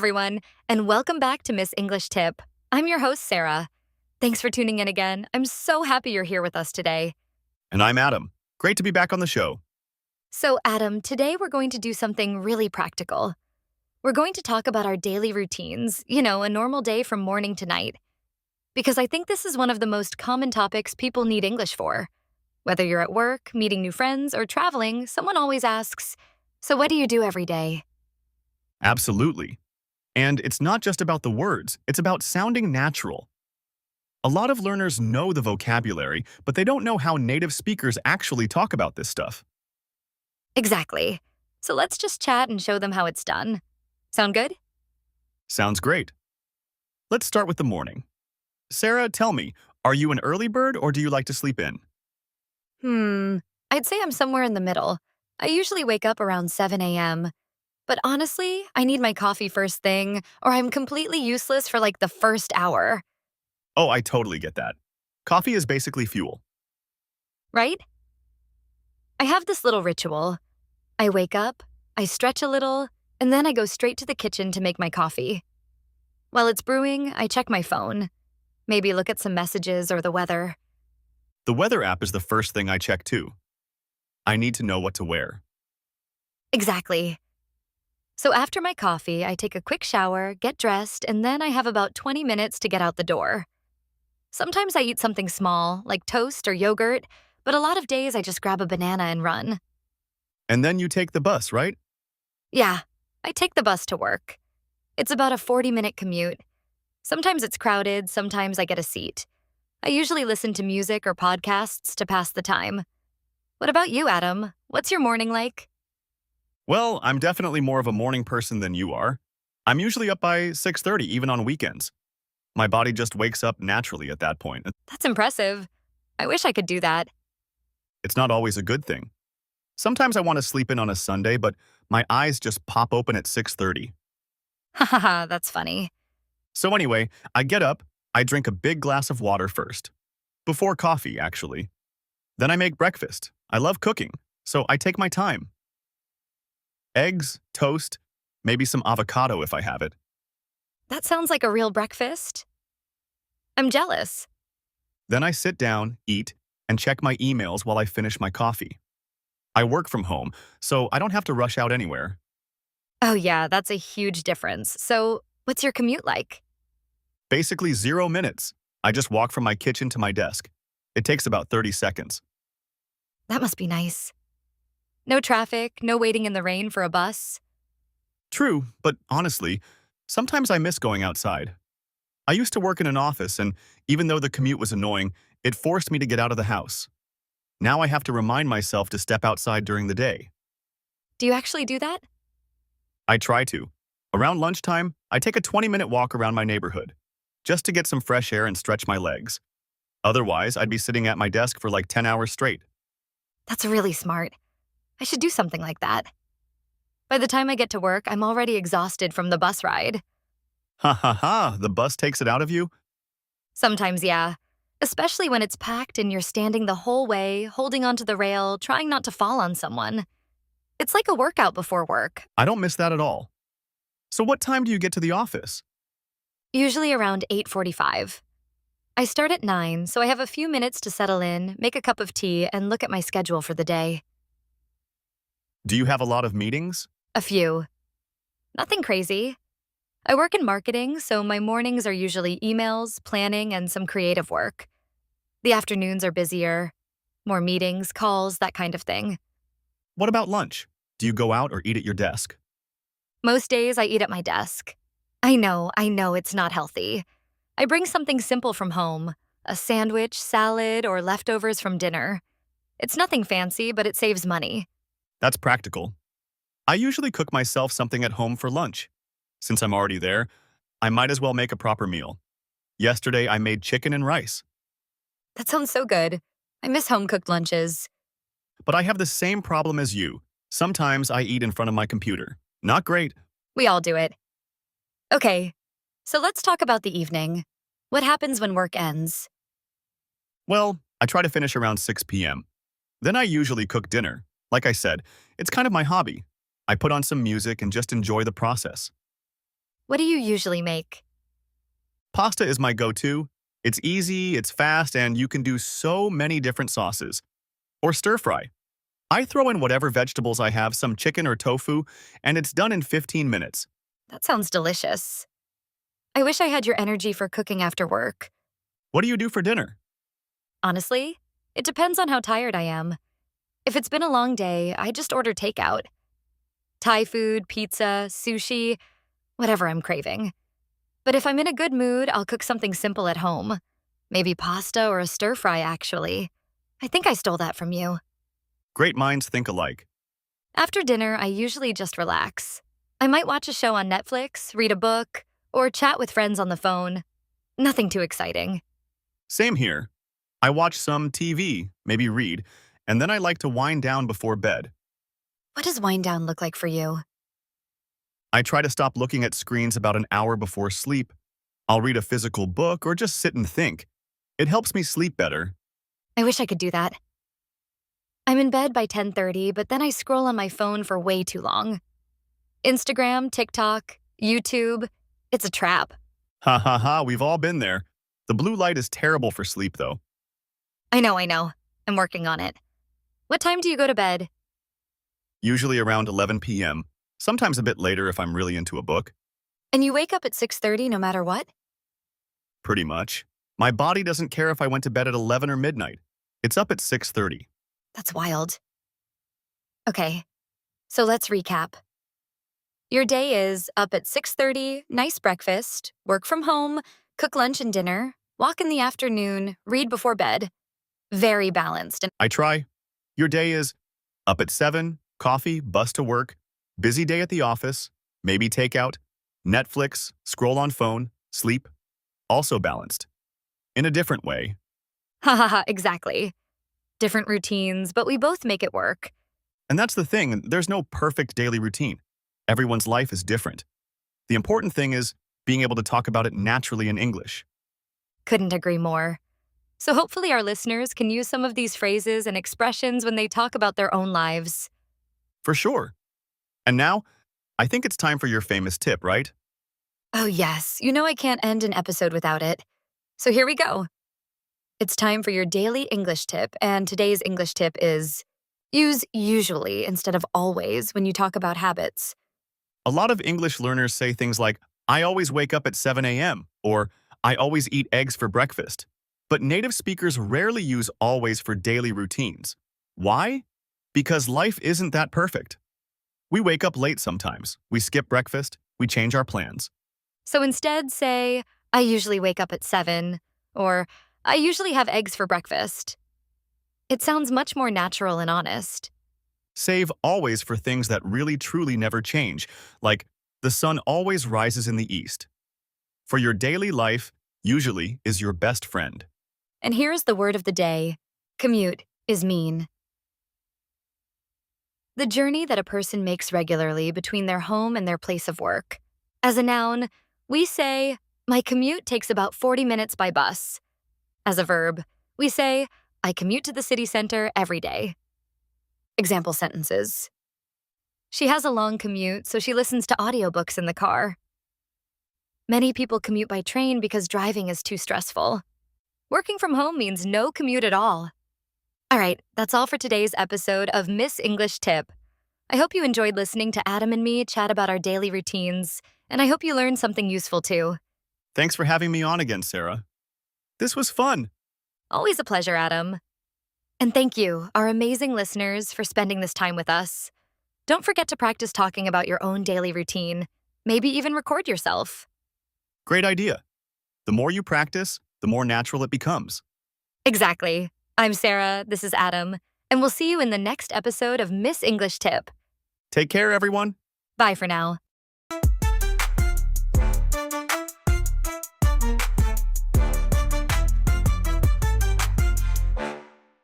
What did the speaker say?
everyone, and welcome back to Miss English Tip. I'm your host, Sarah. Thanks for tuning in again. I'm so happy you're here with us today. And I'm Adam. Great to be back on the show. So, Adam, today we're going to do something really practical. We're going to talk about our daily routines, a normal day from morning to night. Because I think this is one of the most common topics people need English for. Whether you're at work, meeting new friends, or traveling, someone always asks, "So what do you do every day?" Absolutely. And it's not just about the words, it's about sounding natural. A lot of learners know the vocabulary, but they don't know how native speakers actually talk about this stuff. Exactly. So let's just chat and show them how it's done. Sound good? Sounds great. Let's start with the morning. Sarah, tell me, are you an early bird or do you like to sleep in? I'd say I'm somewhere in the middle. I usually wake up around 7 a.m. But honestly, I need my coffee first thing, or I'm completely useless for like the first hour, Oh, I totally get that. Coffee is basically fuel. right? I have this little ritual. I wake up, I stretch a little, and then I go straight to the kitchen to make my coffee. While it's brewing, I check my phone. Maybe look at some messages or the weather. The weather app is the first thing I check too. I need to know what to wear. Exactly. So after my coffee, I take a quick shower, get dressed, and then I have about 20 minutes to get out the door. Sometimes I eat something small, like toast or yogurt, but a lot of days I just grab a banana and run. And then you take the bus, right? Yeah, I take the bus to work. It's about a 40-minute commute. Sometimes it's crowded, sometimes I get a seat. I usually listen to music or podcasts to pass the time. What about you, Adam? What's your morning like? Well, I'm definitely more of a morning person than you are. I'm usually up by 6:30 even on weekends. My body just wakes up naturally at that point. That's impressive. I wish I could do that. It's not always a good thing. Sometimes I want to sleep in on a Sunday, but my eyes just pop open at 6:30. Haha, that's funny. So anyway, I get up, I drink a big glass of water first. Before coffee, actually. Then I make breakfast. I love cooking, so I take my time. Eggs, toast, maybe some avocado if I have it. That sounds like a real breakfast. I'm jealous. Then I sit down, eat, and check my emails while I finish my coffee. I work from home, so I don't have to rush out anywhere. Oh yeah, that's a huge difference. So, what's your commute like? Basically 0 minutes. I just walk from my kitchen to my desk. It takes about 30 seconds. That must be nice. No traffic, no waiting in the rain for a bus. True, but honestly, sometimes I miss going outside. I used to work in an office, and even though the commute was annoying, it forced me to get out of the house. Now I have to remind myself to step outside during the day. Do you actually do that? I try to. Around lunchtime, I take a 20-minute walk around my neighborhood, just to get some fresh air and stretch my legs. Otherwise, I'd be sitting at my desk for like 10 hours straight. That's really smart. I should do something like that. By the time I get to work, I'm already exhausted from the bus ride. Ha ha ha, the bus takes it out of you? Sometimes, yeah. Especially when it's packed and you're standing the whole way, holding onto the rail, trying not to fall on someone. It's like a workout before work, I don't miss that at all. So what time do you get to the office? usually around 8:45. I start at 9, so I have a few minutes to settle in, make a cup of tea, and look at my schedule for the day. Do you have a lot of meetings? A few. Nothing crazy. I work in marketing, so my mornings are usually emails, planning, and some creative work. The afternoons are busier. More meetings, calls, that kind of thing. What about lunch? Do you go out or eat at your desk? Most days I eat at my desk. I know, it's not healthy. I bring something simple from home, a sandwich, salad, or leftovers from dinner. It's nothing fancy, but it saves money. That's practical. I usually cook myself something at home for lunch. Since I'm already there, I might as well make a proper meal. Yesterday, I made chicken and rice. That sounds so good. I miss home-cooked lunches. But I have the same problem as you. Sometimes I eat in front of my computer. Not great. We all do it. Okay, so let's talk about the evening. What happens when work ends? Well, I try to finish around 6 p.m. Then I usually cook dinner. Like I said, it's kind of my hobby. I put on some music and just enjoy the process. What do you usually make? Pasta is my go-to. It's easy, it's fast, and you can do so many different sauces. Or stir fry. I throw in whatever vegetables I have, some chicken or tofu, and it's done in 15 minutes. That sounds delicious. I wish I had your energy for cooking after work. What do you do for dinner? Honestly, it depends on how tired I am. If it's been a long day, I just order takeout. Thai food, pizza, sushi, whatever I'm craving. But if I'm in a good mood, I'll cook something simple at home. Maybe pasta or a stir fry, actually. I think I stole that from you. Great minds think alike. After dinner, I usually just relax. I might watch a show on Netflix, read a book, or chat with friends on the phone. Nothing too exciting. Same here. I watch some TV, maybe read, and then I like to wind down before bed. What does wind down look like for you? I try to stop looking at screens about an hour before sleep. I'll read a physical book or just sit and think. It helps me sleep better. I wish I could do that. I'm in bed by 10:30, but then I scroll on my phone for way too long. Instagram, TikTok, YouTube, it's a trap. Ha ha ha, we've all been there. The blue light is terrible for sleep, though. I know. I'm working on it. What time do you go to bed? Usually around 11 p.m., sometimes a bit later if I'm really into a book. And you wake up at 6:30 no matter what? Pretty much. My body doesn't care if I went to bed at 11 or midnight. It's up at 6:30. That's wild. Okay, so let's recap. Your day is up at 6:30, nice breakfast, work from home, cook lunch and dinner, walk in the afternoon, read before bed. Very balanced. And I try. Your day is up at 7, coffee, bus to work, busy day at the office, maybe takeout, Netflix, scroll on phone, sleep. Also balanced. In a different way. ha ha ha, exactly. Different routines, but we both make it work. And that's the thing, there's no perfect daily routine. Everyone's life is different. The important thing is being able to talk about it naturally in English. Couldn't agree more. So hopefully our listeners can use some of these phrases and expressions when they talk about their own lives. For sure. And now, I think it's time for your famous tip, right? Oh yes, you know I can't end an episode without it. So here we go. It's time for your daily English tip, and today's English tip is use usually instead of always when you talk about habits. A lot of English learners say things like, I always wake up at 7 a.m., or I always eat eggs for breakfast. But native speakers rarely use always for daily routines. Why? Because life isn't that perfect. We wake up late sometimes, we skip breakfast, we change our plans. So instead say, I usually wake up at 7, or I usually have eggs for breakfast. It sounds much more natural and honest. Save always for things that really truly never change, like the sun always rises in the east. For your daily life, usually is your best friend. And here's the word of the day. Commute is mean. The journey that a person makes regularly between their home and their place of work. As a noun, we say, my commute takes about 40 minutes by bus. As a verb, we say, I commute to the city center every day. Example sentences. She has a long commute, so she listens to audiobooks in the car. Many people commute by train because driving is too stressful. Working from home means no commute at all. All right, that's all for today's episode of Miss English Tip. I hope you enjoyed listening to Adam and me chat about our daily routines, and I hope you learned something useful too. Thanks for having me on again, Sarah. This was fun. Always a pleasure, Adam. And thank you, our amazing listeners, for spending this time with us. Don't forget to practice talking about your own daily routine. Maybe even record yourself. Great idea. The more you practice, the more natural it becomes. Exactly. I'm Sarah, this is Adam, and we'll see you in the next episode of Miss English Tip. Take care, everyone. Bye for now.